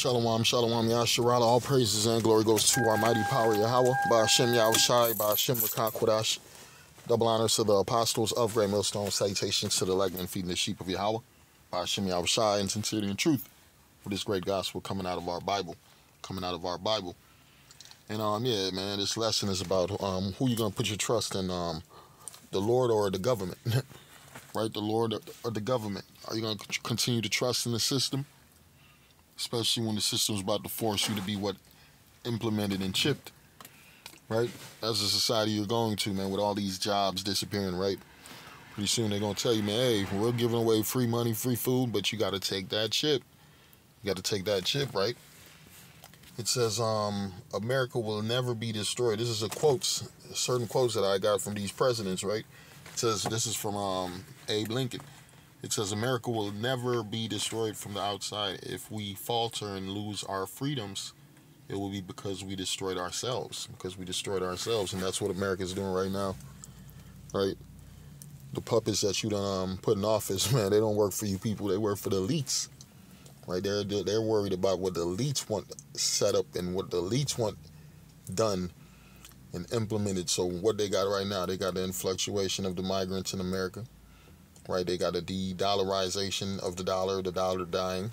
Shalom, shalom, Yasharala. All praises and glory goes to our mighty power, Yahweh. By Hashem Yahushai, by Hashem Rakah. Double honors to the apostles of Great Millstone. Salutations to the legmen feeding the sheep of Yahweh. By Hashem Yahushai, in sincerity and truth. For this great gospel coming out of our Bible. And yeah, man, this lesson is about who you're going to put your trust in, the Lord or the government. Right? The Lord or the government. Are you going to continue to trust in the system? Especially when the system's about to force you to be implemented and chipped, right? That's the society you're going to, man, with all these jobs disappearing, right? Pretty soon they're going to tell you, man, hey, we're giving away free money, free food, but you got to take that chip. You got to take that chip, right? It says, America will never be destroyed. This is certain quotes that I got from these presidents, right? It says, this is from Abe Lincoln. It says, America will never be destroyed from the outside. If we falter and lose our freedoms, it will be because we destroyed ourselves. And that's what America's doing right now. Right? The puppets that you done put in office, man, they don't work for you people. They work for the elites. Right? They're worried about what the elites want set up and what the elites want done and implemented. So what they got right now, they got the influctuation of the migrants in America. Right, they got a de-dollarization of the dollar dying.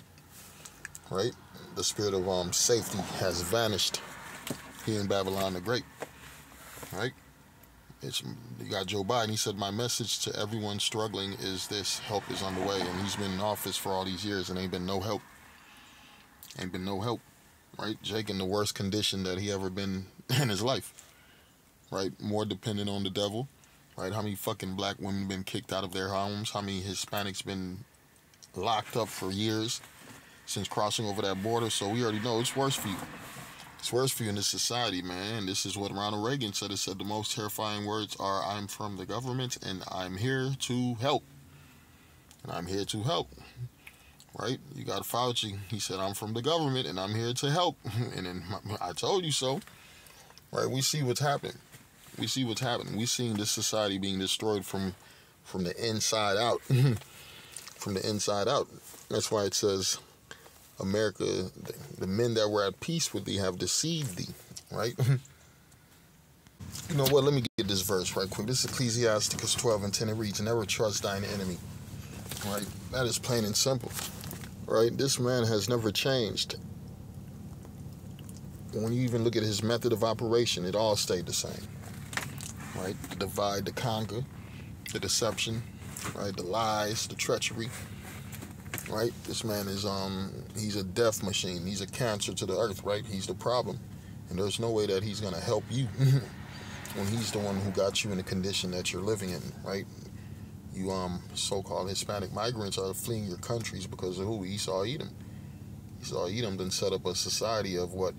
Right, the spirit of safety has vanished here in Babylon the Great. Right, you got Joe Biden. He said, "My message to everyone struggling is this: help is on the way." And he's been in office for all these years, and ain't been no help. Right, Jake in the worst condition that he ever been in his life. Right, more dependent on the devil. Right, how many fucking black women been kicked out of their homes? How many Hispanics been locked up for years since crossing over that border? So we already know it's worse for you. It's worse for you in this society, man. This is what Ronald Reagan said. It said the most terrifying words are, "I'm from the government and I'm here to help." Right? You got Fauci. He said, "I'm from the government and I'm here to help." And then I told you so. Right? We see what's happening. We're seeing this society being destroyed from the inside out. From the inside out. That's why it says, America, the men that were at peace with thee have deceived thee. Right? You know what? Let me get this verse right quick. This is Ecclesiasticus 12:10. It reads, "Never trust thine enemy." Right? That is plain and simple. Right? This man has never changed. When you even look at his method of operation, it all stayed the same. Right, the divide, the conquer, the deception, right, the lies, the treachery, right. This man is he's a death machine. He's a cancer to the earth, right. He's the problem, and there's no way that he's gonna help you when he's the one who got you in the condition that you're living in, right. You so-called Hispanic migrants are fleeing your countries because of who? Esau Edom. Esau Edom then set up a society of what?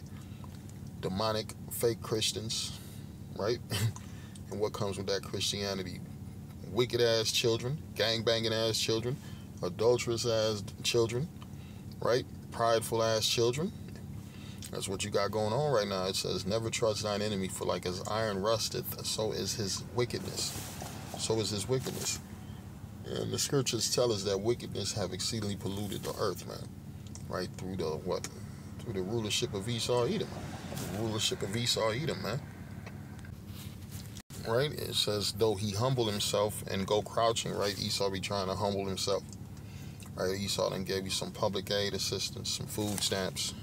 Demonic, fake Christians, right. And what comes with that Christianity? Wicked-ass children, gang-banging-ass children, adulterous-ass children, right? Prideful-ass children. That's what you got going on right now. It says, "Never trust thine enemy, for like as iron rusteth, so is his wickedness." And the scriptures tell us that wickedness have exceedingly polluted the earth, man. Right? Through the rulership of Esau Edom. Man. Right, it says, though he humble himself and go crouching, right, Esau be trying to humble himself, right, Esau then gave you some public aid assistance, some food stamps,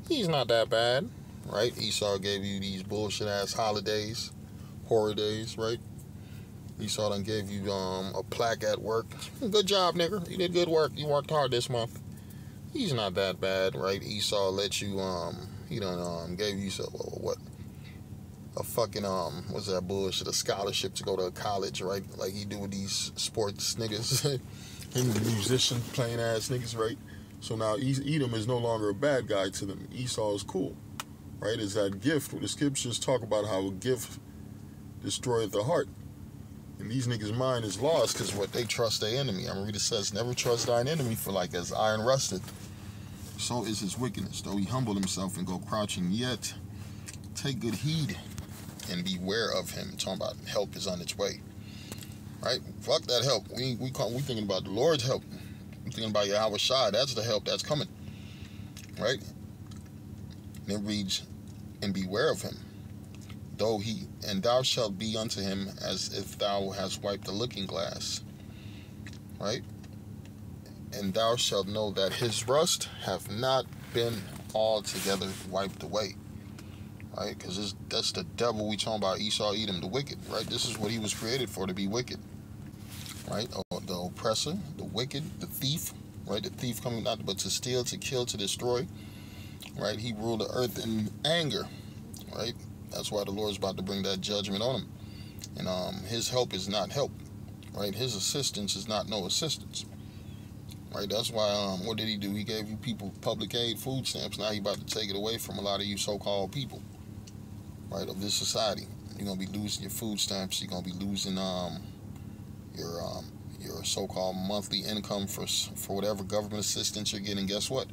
he's not that bad, right, Esau gave you these bullshit ass holidays, horror days, right, Esau then gave you a plaque at work, good job nigga, you did good work, you worked hard this month, he's not that bad, right, Esau let you, he done gave you, what, a fucking, what's that bullshit, a scholarship to go to college, right? Like he do with these sports niggas, and the musician playing ass niggas, right? So now Edom is no longer a bad guy to them. Esau is cool, right? It's that gift. The scriptures talk about how a gift destroyeth the heart. And these niggas' mind is lost because what they trust their enemy. I mean, it says, "Never trust thine enemy, for like as iron rusteth, so is his wickedness. Though he humble himself and go crouching, yet take good heed and beware of him." Talking about help is on its way, right? Fuck that help. We thinking about the Lord's help. We thinking about Yahweh Shai. That's the help that's coming, right? And it reads, and beware of him, and thou shalt be unto him as if thou hast wiped a looking glass, right? And thou shalt know that his rust hath not been altogether wiped away, right? Because that's the devil we talking about, Esau, Edom, the wicked, right? This is what he was created for, to be wicked, right? The oppressor, the wicked, the thief, right? The thief coming not but to steal, to kill, to destroy, right? He ruled the earth in anger, right? That's why the Lord's about to bring that judgment on him. And his help is not help, right? His assistance is not no assistance, right? That's why, what did he do? He gave you people public aid, food stamps. Now he about to take it away from a lot of you so-called people, right, of this society. You're going to be losing your food stamps. You're going to be losing your so-called monthly income for whatever government assistance you're getting. Guess what?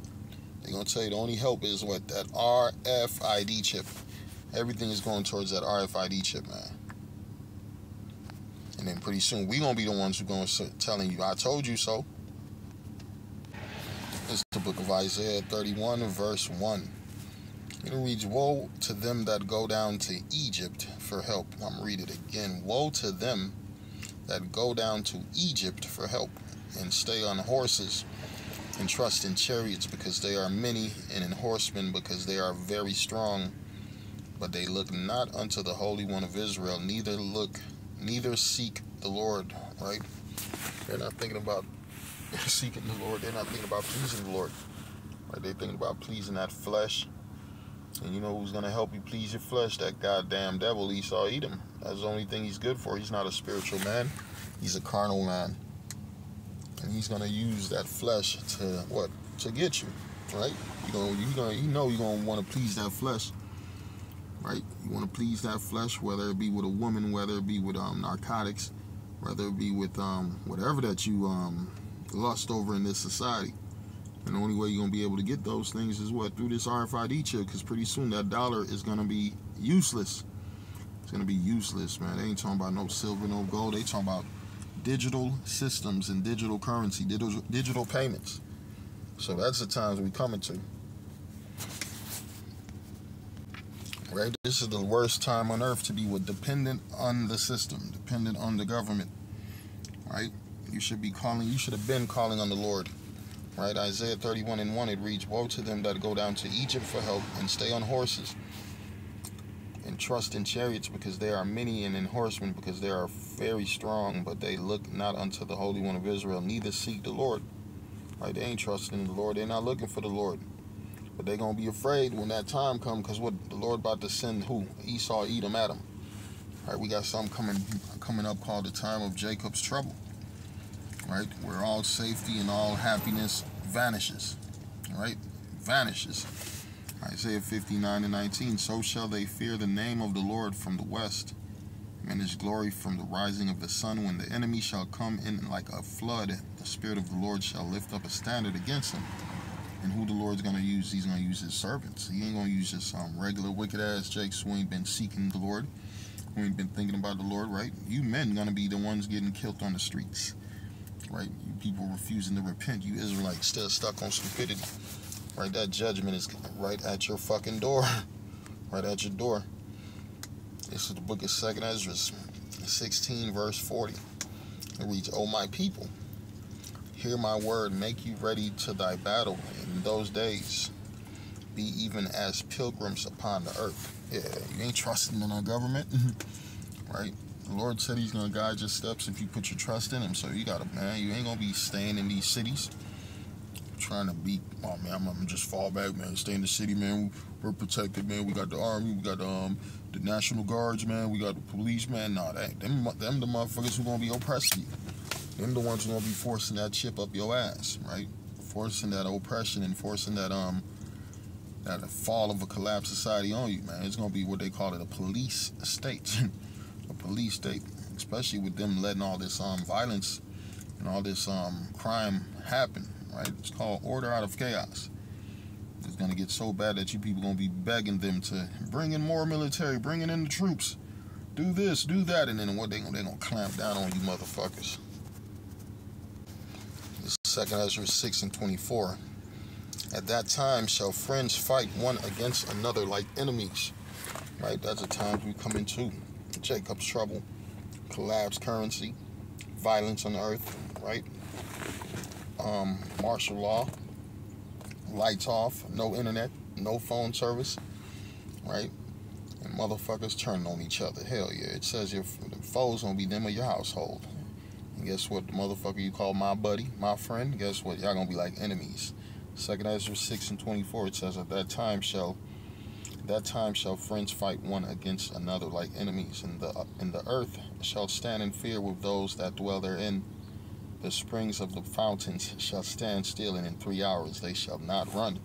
They're going to tell you the only help is what? That RFID chip. Everything is going towards that RFID chip, man. And then pretty soon, we're going to be the ones who are going to telling you, I told you so. It's the book of Isaiah 31, verse 1. It reads, woe to them that go down to Egypt for help. I'm going to read it again. Woe to them that go down to Egypt for help, and stay on horses, and trust in chariots, because they are many, and in horsemen, because they are very strong. But they look not unto the Holy One of Israel, neither seek the Lord, right? They're not thinking about seeking the Lord. They're not thinking about pleasing the Lord, right? They're thinking about pleasing that flesh. And you know who's going to help you please your flesh? That goddamn devil, Esau, Edom. That's the only thing he's good for. He's not a spiritual man. He's a carnal man. And he's going to use that flesh to, what? To get you, right? You know you're going to want to please that flesh, right? You want to please that flesh, whether it be with a woman, whether it be with narcotics, whether it be with whatever that you lust over in this society. And the only way you're going to be able to get those things is what? Through this RFID chip, because pretty soon that dollar is going to be useless. It's going to be useless, man. They ain't talking about no silver, no gold. They talking about digital systems and digital currency, digital payments. So that's the times we coming to. Right? This is the worst time on earth to be dependent on the system, dependent on the government. Right? You should have been calling on the Lord. Right? Isaiah 31:1, it reads, woe to them that go down to Egypt for help, and stay on horses, and trust in chariots, because they are many, and in horsemen, because they are very strong. But they look not unto the Holy One of Israel, neither seek the Lord. Right? They ain't trusting in the Lord. They're not looking for the Lord. But they're going to be afraid when that time comes, because what? The Lord about to send who? Esau, Edom, Adam. Right? We got something coming up called the time of Jacob's trouble. Right? Where all safety and all happiness vanishes. Right? Vanishes. Isaiah 59:19. So shall they fear the name of the Lord from the west, and his glory from the rising of the sun. When the enemy shall come in like a flood, the Spirit of the Lord shall lift up a standard against him. And who the Lord's going to use? He's going to use his servants. He ain't going to use just regular wicked ass jakes who ain't been seeking the Lord, who ain't been thinking about the Lord, right? You men going to be the ones getting killed on the streets, right? You people refusing to repent. You Israelites still stuck on stupidity, right? That judgment is right at your fucking door, right at your door. This is the book of 2nd Ezra, 16, verse 40. It reads, O my people, hear my word, make you ready to thy battle in those days. Be even as pilgrims upon the earth. Yeah, you ain't trusting in our government, right? The Lord said he's going to guide your steps if you put your trust in him. So you got to, man, you ain't going to be staying in these cities trying to be, oh man, I'm going to just fall back, man. Stay in the city, man. We're protected, man. We got the army. We got the National Guards, man. We got the police, man. Nah, them the motherfuckers who going to be oppressing you. Them the ones who gonna be forcing that chip up your ass, right? Forcing that oppression and forcing that that fall of a collapsed society on you, man. It's gonna be what they call it, a police state, a police state. Especially with them letting all this violence and all this crime happen, right? It's called order out of chaos. It's gonna get so bad that you people gonna be begging them to bring in more military, bringing in the troops, do this, do that, and then what they gonna clamp down on you motherfuckers. 2nd Ezra 6:24. At that time shall friends fight one against another like enemies. Right? That's the times we come into. Jacob's trouble, collapsed currency, violence on the earth, right? Martial law, lights off, no internet, no phone service, right? And motherfuckers turning on each other. Hell yeah. It says your foes gonna be them or your household. And guess what? The motherfucker you call my buddy, my friend, guess what? Y'all gonna be like enemies. 2nd Ezra 6:24, it says, At that time shall friends fight one against another like enemies, and the earth shall stand in fear with those that dwell therein. The springs of the fountains shall stand still, and in 3 hours they shall not run.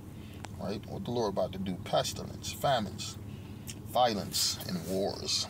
Right? What the Lord about to do? Pestilence, famines, violence, and wars.